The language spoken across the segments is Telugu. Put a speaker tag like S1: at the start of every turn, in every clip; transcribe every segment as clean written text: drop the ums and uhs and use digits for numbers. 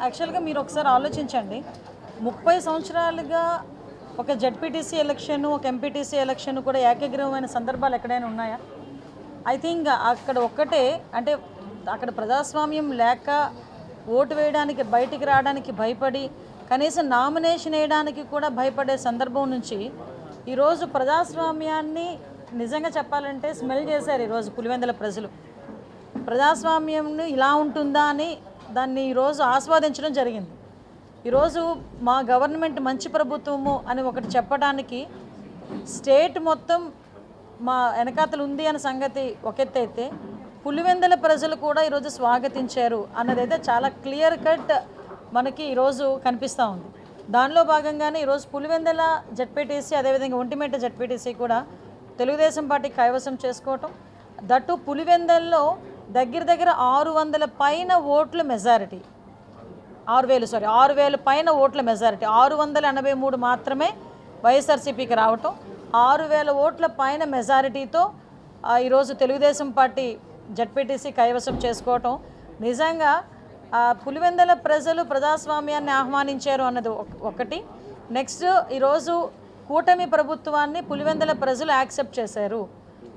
S1: యాక్చువల్గా మీరు ఒకసారి ఆలోచించండి. 30 సంవత్సరాలుగా ఒక జెడ్పీటీసీ ఎలక్షన్, ఒక ఎంపీటీసీ ఎలక్షన్ కూడా ఏకగ్రీవమైన సందర్భాలు ఎక్కడైనా ఉన్నాయా? ఐ థింక్ అక్కడ ఒక్కటే, అంటే అక్కడ ప్రజాస్వామ్యం లేక ఓటు వేయడానికి బయటికి రావడానికి భయపడి, కనీసం నామినేషన్ వేయడానికి కూడా భయపడే సందర్భం నుంచి ఈరోజు ప్రజాస్వామ్యాన్ని నిజంగా చెప్పాలంటే స్మెల్ చేశారు ఈరోజు పులివెందుల ప్రజలు. ప్రజాస్వామ్యం ఇలా ఉంటుందా అని దాన్ని ఈరోజు ఆస్వాదించడం జరిగింది. ఈరోజు మా గవర్నమెంట్ మంచి ప్రభుత్వము అని ఒకటి చెప్పడానికి స్టేట్ మొత్తం మా వెనకాతలు ఉంది అనే సంగతి ఒక ఎత్తు అయితే, పులివెందుల ప్రజలు కూడా ఈరోజు స్వాగతించారు అన్నదైతే చాలా క్లియర్ కట్ మనకి ఈరోజు కనిపిస్తూ ఉంది. దానిలో భాగంగానే ఈరోజు పులివెందుల జెడ్పీటీసీ, అదేవిధంగా ఒంటిమిట్ట జెడ్పీటీసీ కూడా తెలుగుదేశం పార్టీ కైవసం చేసుకోవటం, దట్టు పులివెందుల్లో దగ్గర 600 పైన ఓట్ల మెజారిటీ, 6,000 పైన ఓట్ల మెజారిటీ, 683 మాత్రమే వైఎస్ఆర్సీపీకి రావటం, 6,000 ఓట్ల పైన మెజారిటీతో ఈరోజు తెలుగుదేశం పార్టీ జెడ్పీటీసీ కైవసం చేసుకోవటం నిజంగా పులివెందుల ప్రజలు ప్రజాస్వామ్యాన్ని ఆహ్వానించారు అన్నది ఒకటి. నెక్స్ట్, ఈరోజు కూటమి ప్రభుత్వాన్ని పులివెందుల ప్రజలు యాక్సెప్ట్ చేశారు.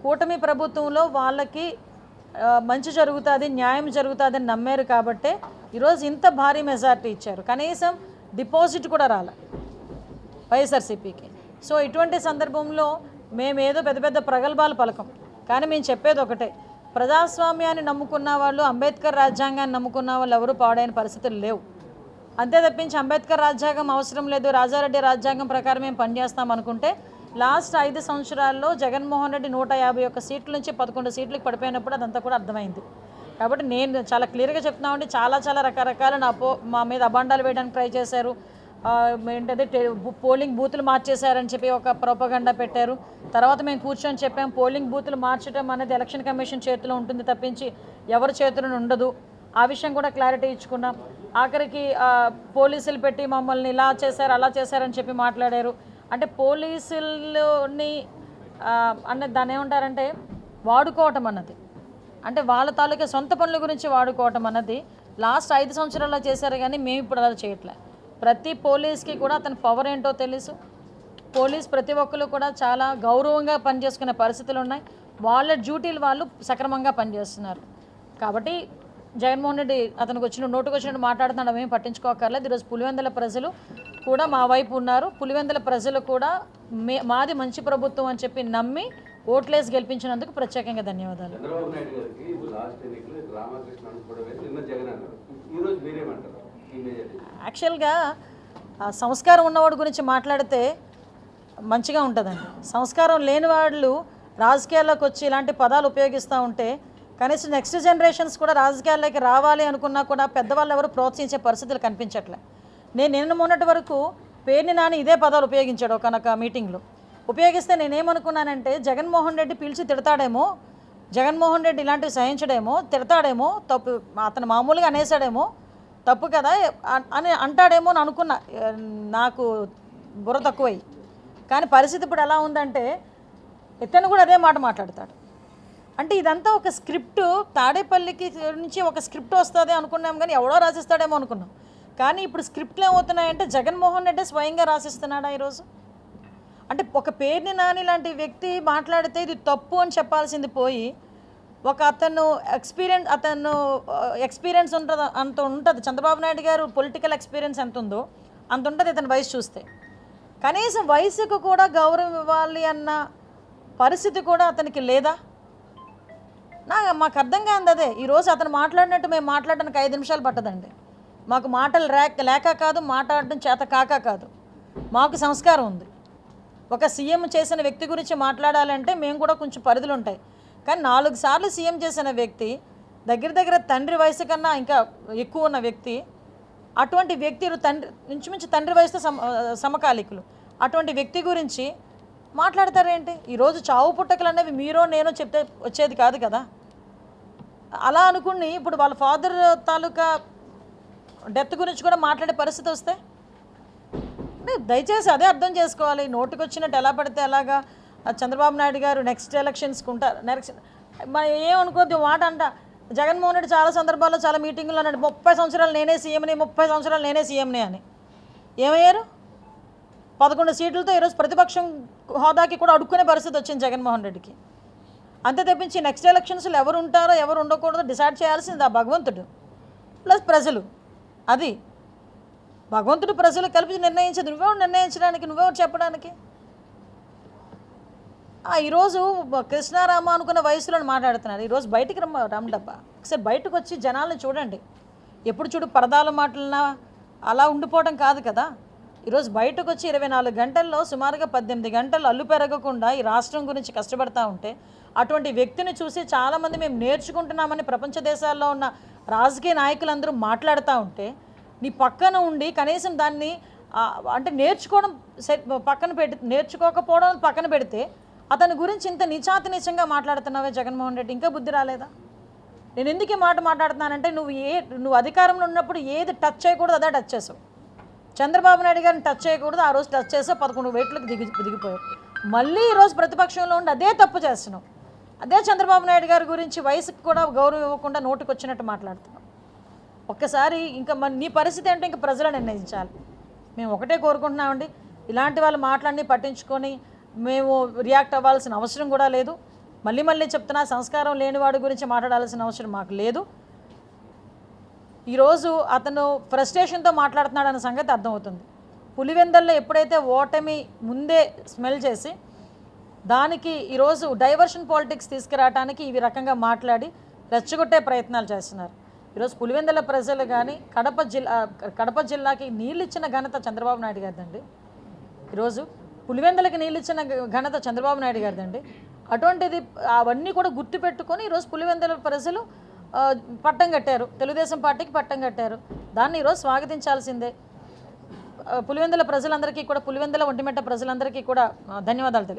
S1: కూటమి ప్రభుత్వంలో వాళ్ళకి మంచి జరుగుతుంది, న్యాయం జరుగుతుంది అని నమ్మారు కాబట్టే ఈరోజు ఇంత భారీ మెజారిటీ ఇచ్చారు. కనీసం డిపాజిట్ కూడా రాలే వైఎస్ఆర్సీపీకి. సో ఇటువంటి సందర్భంలో మేమేదో పెద్ద పెద్ద ప్రగల్భాలు పలకం, కానీ మేము చెప్పేది ఒకటే, ప్రజాస్వామ్యాన్ని నమ్ముకున్న వాళ్ళు, అంబేద్కర్ రాజ్యాంగాన్ని నమ్ముకున్న వాళ్ళు ఎవరు పాడైన పరిస్థితులు లేవు. అంతే తప్పించి అంబేద్కర్ రాజ్యాంగం అవసరం లేదు, రాజారెడ్డి రాజ్యాంగం ప్రకారం మేము పనిచేస్తాం అనుకుంటే లాస్ట్ 5 సంవత్సరాల్లో జగన్మోహన్ రెడ్డి 151 సీట్ల నుంచి 11 సీట్లకు పడిపోయినప్పుడు అదంతా కూడా అర్థమైంది. కాబట్టి నేను చాలా క్లియర్గా చెప్తున్నామండి, చాలా రకరకాల మా మీద అబాండాలు వేయడానికి ట్రై చేశారు. ఏంటంటే పోలింగ్ బూతులు మార్చేశారని చెప్పి ఒక ప్రోపగండా పెట్టారు. తర్వాత మేము కూర్చొని చెప్పాం, పోలింగ్ బూతులు మార్చడం అనేది ఎలక్షన్ కమిషన్ చేతిలో ఉంటుంది తప్పించి ఎవరి చేతిలో ఉండదు. ఆ విషయం కూడా క్లారిటీ ఇచ్చుకున్నాం. ఆఖరికి పోలీసులు పెట్టి మమ్మల్ని ఇలా చేశారు అలా చేశారని చెప్పి మాట్లాడారు. అంటే పోలీసులని అన్నది దాన్ని ఏమంటారంటే వాడుకోవటం అన్నది, అంటే వాళ్ళ తాలూకా సొంత పనుల గురించి వాడుకోవటం అన్నది లాస్ట్ 5 సంవత్సరాల్లో చేశారు. కానీ మేము ఇప్పుడు అలా చేయట్లే. ప్రతి పోలీస్కి కూడా అతని పవర్ ఏంటో తెలుసు. పోలీస్ ప్రతి ఒక్కరు కూడా చాలా గౌరవంగా పనిచేసుకునే పరిస్థితులు ఉన్నాయి. వాళ్ళ డ్యూటీలు వాళ్ళు సక్రమంగా పనిచేస్తున్నారు. కాబట్టి జగన్మోహన్ రెడ్డి అతనికి నోటుకొచ్చినట్టు మాట్లాడుతున్నాడు, ఏమీ పట్టించుకోకర్లేదు. ఈరోజు పులివెందుల ప్రజలు కూడా మా వైపు ఉన్నారు. పులివెందుల ప్రజలు కూడా మాది మంచి ప్రభుత్వం అని చెప్పి నమ్మి ఓట్లేసి గెలిపించినందుకు ప్రత్యేకంగా ధన్యవాదాలు. యాక్చువల్గా సంస్కారం ఉన్నవాడి గురించి మాట్లాడితే మంచిగా ఉంటుందండి. సంస్కారం లేని వాళ్ళు రాజకీయాల్లోకి వచ్చి ఇలాంటి పదాలు ఉపయోగిస్తూ ఉంటే కనీసం నెక్స్ట్ జనరేషన్స్ కూడా రాజకీయాల్లోకి రావాలి అనుకున్నా కూడా పెద్దవాళ్ళు ఎవరు ప్రోత్సహించే పరిస్థితులు కనిపించట్లే. నిన్న మొన్నటి వరకు పేర్ని నాని ఇదే పదాలు ఉపయోగించాడు ఒకనొక మీటింగ్లో. ఉపయోగిస్తే నేనేమనుకున్నానంటే జగన్మోహన్ రెడ్డి పిలిచి తిడతాడేమో, జగన్మోహన్ రెడ్డి ఇలాంటివి సహించడేమో, తిడతాడేమో, తప్పు అతను మామూలుగా అనేసాడేమో, తప్పు కదా అని అంటాడేమో అని అనుకున్నా. నాకు బుర్ర తక్కువయ్యి. కానీ పరిస్థితి ఇప్పుడు ఎలా ఉందంటే ఇతను కూడా అదే మాట మాట్లాడతాడు. అంటే ఇదంతా ఒక స్క్రిప్ట్, తాడేపల్లికి నుంచి ఒక స్క్రిప్ట్ వస్తుంది అనుకున్నాం, కానీ ఎవడో రాసిస్తాడేమో అనుకున్నాం. కానీ ఇప్పుడు స్క్రిప్ట్లు ఏమవుతున్నాయంటే జగన్మోహన్ రెడ్డి స్వయంగా రాసిస్తున్నాడా ఈరోజు? అంటే ఒక పేర్ని నాని లాంటి వ్యక్తి మాట్లాడితే ఇది తప్పు అని చెప్పాల్సింది పోయి, ఒక అతను ఎక్స్పీరియన్స్ ఉంటుంది, అంత ఉంటుంది. చంద్రబాబు నాయుడు గారు పొలిటికల్ ఎక్స్పీరియన్స్ ఎంత ఉందో అంత ఉంటుంది ఇతని వయసు చూస్తే. కనీసం వయసుకు కూడా గౌరవం ఇవ్వాలి అన్న పరిస్థితి కూడా అతనికి లేదా? మాకు అర్థం కాదు అదే. ఈరోజు అతను మాట్లాడినట్టు మేము మాట్లాడడానికి 5 నిమిషాలు పట్టదండి. మాకు మాటలు లేక కాదు, మాట్లాడడం చేత కాదు. మాకు సంస్కారం ఉంది. ఒక సీఎం చేసిన వ్యక్తి గురించి మాట్లాడాలంటే మేము కూడా కొంచెం పరిధులు ఉంటాయి. కానీ 4 సార్లు సీఎం చేసిన వ్యక్తి, దగ్గర తండ్రి వయసు కన్నా ఇంకా ఎక్కువ ఉన్న వ్యక్తి, అటువంటి వ్యక్తి ఇంచుమించు తండ్రి వయసుతో సమకాలికులు, అటువంటి వ్యక్తి గురించి మాట్లాడతారేంటి? ఈరోజు చావు పుట్టకలు అనేవి మీరో నేనో చెప్తే వచ్చేది కాదు కదా. అలా అనుకుని ఇప్పుడు వాళ్ళ ఫాదర్ తాలూకా డెత్ గురించి కూడా మాట్లాడే పరిస్థితి వస్తే దయచేసి అదే అర్థం చేసుకోవాలి. నోటికి వచ్చినట్టు ఎలా పడితే అలాగా చంద్రబాబు నాయుడు గారు నెక్స్ట్ ఎలక్షన్స్కి ఉంటారు. నెక్స్ట్ ఏమనుకోద్ది మాట అంట జగన్మోహన్ రెడ్డి చాలా సందర్భాల్లో చాలా మీటింగుల్లో అన్నాడు 30 సంవత్సరాలు నేనే సీఎంని, 30 సంవత్సరాలు నేనే సీఎంని అని. ఏమయ్యారు? 11 సీట్లతో ఈరోజు ప్రతిపక్షం హోదాకి కూడా అడుక్కునే పరిస్థితి వచ్చింది జగన్మోహన్ రెడ్డికి. అంతే తప్పించి నెక్స్ట్ ఎలక్షన్స్లో ఎవరు ఉంటారో ఎవరు ఉండకూడదో డిసైడ్ చేయాల్సింది ఆ భగవంతుడు ప్లస్ ప్రజలు. అది భగవంతుడు ప్రజలు కలిపి నిర్ణయించేది. నువ్వెవరు నిర్ణయించడానికి, నువ్వెవరు చెప్పడానికి? ఈరోజు కృష్ణారామ అనుకున్న వయసులో మాట్లాడుతున్నారు. ఈరోజు బయటికి రమ్మడబ్బా, ఒకసారి బయటకు వచ్చి జనాలను చూడండి. ఎప్పుడు చూడు పరదాల మాటలన్నా అలా ఉండిపోవడం కాదు కదా. ఈరోజు బయటకు వచ్చి 24 గంటల్లో సుమారుగా 18 గంటలు అల్లు పెరగకుండా ఈ రాష్ట్రం గురించి కష్టపడతా ఉంటే అటువంటి వ్యక్తిని చూసి చాలామంది మేము నేర్చుకుంటున్నామని ప్రపంచ దేశాల్లో ఉన్న రాజకీయ నాయకులందరూ మాట్లాడుతూ ఉంటే నీ పక్కన ఉండి కనీసం దాన్ని అంటే నేర్చుకోవడం నేర్చుకోకపోవడం పక్కన పెడితే అతని గురించి ఇంత నిజంగా మాట్లాడుతున్నావే జగన్మోహన్ రెడ్డి, ఇంకా బుద్ధి రాలేదా? నేను ఎందుకు ఈ మాట మాట్లాడుతున్నానంటే నువ్వు అధికారంలో ఉన్నప్పుడు ఏది టచ్ చేయకూడదు అదే టచ్ చేసావు. చంద్రబాబు నాయుడు గారిని టచ్ చేయకూడదు, ఆ రోజు టచ్ చేసావు, 11 వేట్లకు దిగిపోయావు. మళ్ళీ ఈరోజు ప్రతిపక్షంలో ఉండి అదే తప్పు చేస్తున్నావు. అదే చంద్రబాబు నాయుడు గారి గురించి వయసుకు కూడా గౌరవం ఇవ్వకుండా నోటికి వచ్చినట్టు మాట్లాడుతున్నావు. ఒక్కసారి ఇంకా నీ పరిస్థితి ఏంటో ఇంకా ప్రజలు నిర్ణయించాలి. మేము ఒకటే కోరుకుంటున్నామండి, ఇలాంటి వాళ్ళు మాట్లాడి పట్టించుకొని మేము రియాక్ట్ అవ్వాల్సిన అవసరం కూడా లేదు. మళ్ళీ చెప్తున్నా, సంస్కారం లేనివాడి గురించి మాట్లాడాల్సిన అవసరం మాకు లేదు. ఈరోజు అతను ఫ్రస్ట్రేషన్తో మాట్లాడుతున్నాడన్న సంగతి అర్థమవుతుంది. పులివెందల్లో ఎప్పుడైతే ఓటమి ముందే స్మెల్ చేసి దానికి ఈరోజు డైవర్షన్ పాలిటిక్స్ తీసుకురావడానికి ఈ రకంగా మాట్లాడి రెచ్చగొట్టే ప్రయత్నాలు చేస్తున్నారు. ఈరోజు పులివెందల ప్రజలు కానీ కడప జిల్లాకి నీళ్ళు ఇచ్చిన ఘనత చంద్రబాబు నాయుడు గారిదండి. ఈరోజు పులివెందలకి నీళ్ళు ఇచ్చిన ఘనత చంద్రబాబు నాయుడు గారిదండి. అటువంటిది అవన్నీ కూడా గుర్తుపెట్టుకొని ఈరోజు పులివెందల ప్రజలు పట్టం కట్టారు, తెలుగుదేశం పార్టీకి పట్టం కట్టారు. దాన్ని ఈరోజు స్వాగతించాల్సిందే. పులివెందల ప్రజలందరికీ కూడా, పులివెందల ఒంటిమిట్ట ప్రజలందరికీ కూడా ధన్యవాదాలు.